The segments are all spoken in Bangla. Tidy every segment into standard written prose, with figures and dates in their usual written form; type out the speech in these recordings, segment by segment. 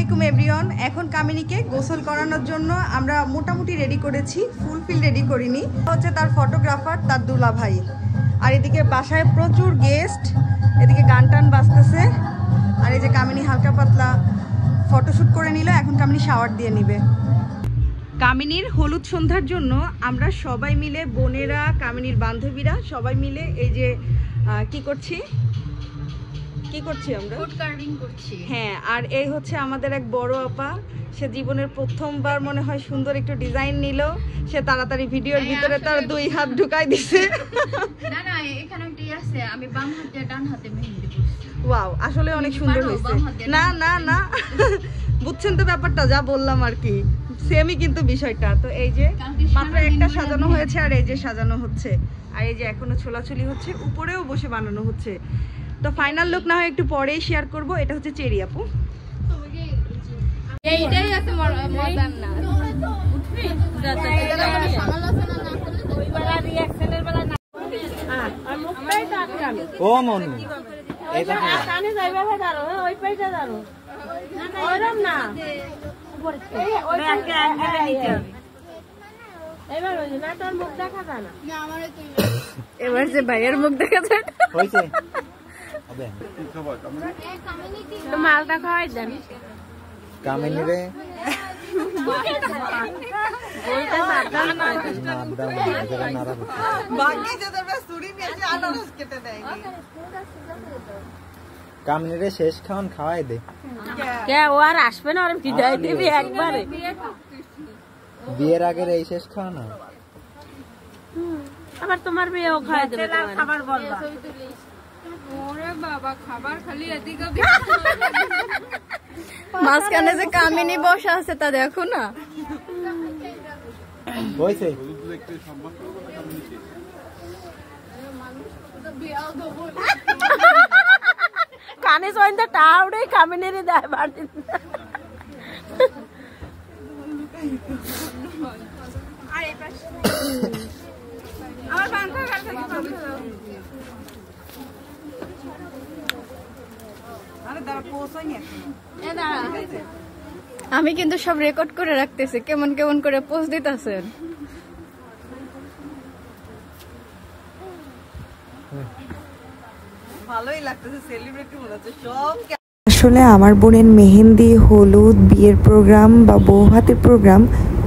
আলাইকুম এভরিওয়ান। এখন কামিনীকে গোসল করানোর জন্য আমরা মোটামুটি রেডি করেছি, ফুলফিল রেডি করিনি। হচ্ছে তার ফটোগ্রাফার, তার দুলা ভাই। আর এদিকে বাসায় প্রচুর গেস্ট, এদিকে গান টান বাজতেছে। আর এই যে কামিনী হালকা পাতলা ফটোশ্যুট করে নিল, এখন কামিনী শাওয়ার দিয়ে নিবে। কামিনীর হলুদ সন্ধ্যার জন্য আমরা সবাই মিলে, বোনেরা, কামিনীর বান্ধবীরা সবাই মিলে এই যে কি করছি আমরা ফুড কার্ভিং করছি। হ্যাঁ, আর এই হচ্ছে আমাদের এক বড় আপা। সে জীবনের প্রথমবার মনে হয় সুন্দর একটু ডিজাইন নিল। সে তাড়াতাড়ি ভিডিওর ভিতরে তার দুই হাত ঢুকাই দিছে। না না, এখানে একটা আছে, আমি বাম হাতে ডান হাতে মেহেন্দি করছি। ওয়াও, আসলে অনেক সুন্দর হয়েছে। না না না, বুঝছেন তো ব্যাপারটা, যা বললাম আর কি, সেমই কিন্তু বিষয়টা। তো এই যে মাত্র একটা সাজানো হয়েছে, আর এই যে সাজানো হচ্ছে, আর এই যে এখনো ছোলাছুলি হচ্ছে, উপরেও বসে বানানো হচ্ছে। তো ফাইনাল লুক না হয় একটু পরেই শেয়ার করব। এটা হচ্ছে চেরি আপু। এইটাই আছে মজার না, উঠবি যাতে এটা মানে সামাল আছে না, ওই বালা রিঅ্যাকশনের বালা না। আর মুখটাই তো আটকানো। ও মনু এইটা কানে যাইবা ভাই, দাঁড়ো ওই পাইটা দাঁড়ো। না না ওরম না, উপরে ওই আগে আগে নিচে। এবার ওই না, তোর মুখ দেখা যায় না। না আমারে তুই এবার যে ভাইয়ের মুখ দেখা যায় হইছে। আবে কি খবর কামিনী? তো মালটা খাওয়াই দেন কামিনী রে। বলতে সাবধান না, মাদা মাদা নারা বাকি যে তোর সুরি নিয়ে যে আনারস কেটে দেয়নি। কামিনী রে শেষ খাওন খাওয়াই দে। কে ও আর আসবে না, আর বিদায় দিবি একবারে। বিয়ের আগে এই শেষ খাওয়া না, আবার তোমার বিয়েও খাওয়াই দেবে। খাবার বলবা ওরে বাবা, খাবার খালি এদিকে মাঝখানে যে কামিনী বসা আছে তা দেখো না। হইছে কানে জয়েন্টে টাউডে কামিনীর দেয় বাড়ি। আমার পাঙ্খা কাটতে আমি কিন্তু সব রেকর্ড করে রাখতেছি, কেমন কেমন করে পোস্ট দিতেছেন। ভালোই লাগতেছে, সেলিব্রিটি মনে হচ্ছে সব। আসলে আমার বোনের মেহেন্দি, হলুদ, বিয়ের প্রোগ্রাম বা বউ হাতের প্রোগ্রাম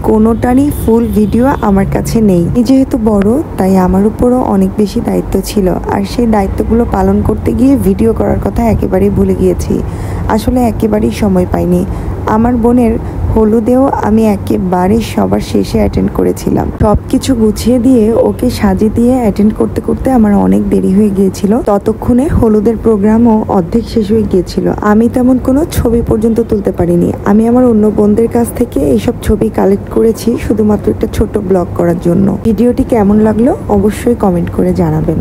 কোনোটারই ফুল ভিডিও আমার কাছে নেই। যেহেতু বড়, তাই আমার উপরও অনেক বেশি দায়িত্ব ছিল, আর সেই দায়িত্বগুলো পালন করতে গিয়ে ভিডিও করার কথা একেবারেই ভুলে গিয়েছি। আসলে একেবারেই সময় পাইনি। আমার বোনের হলুদেও আমি একেবারে সবার শেষে অ্যাটেন্ড করেছিলাম। সব কিছু গুছিয়ে দিয়ে ওকে সাজিয়ে দিয়ে অ্যাটেন্ড করতে করতে আমার অনেক দেরি হয়ে গিয়েছিল। ততক্ষণে হলুদের প্রোগ্রামও অর্ধেক শেষ হয়ে গিয়েছিল। আমি তেমন কোনো ছবি পর্যন্ত তুলতে পারিনি। আমি আমার অন্য বোনদের কাছ থেকে এইসব ছবি কালেক্ট করেছি শুধুমাত্র একটা ছোট ব্লগ করার জন্য। ভিডিওটি কেমন লাগলো অবশ্যই কমেন্ট করে জানাবেন।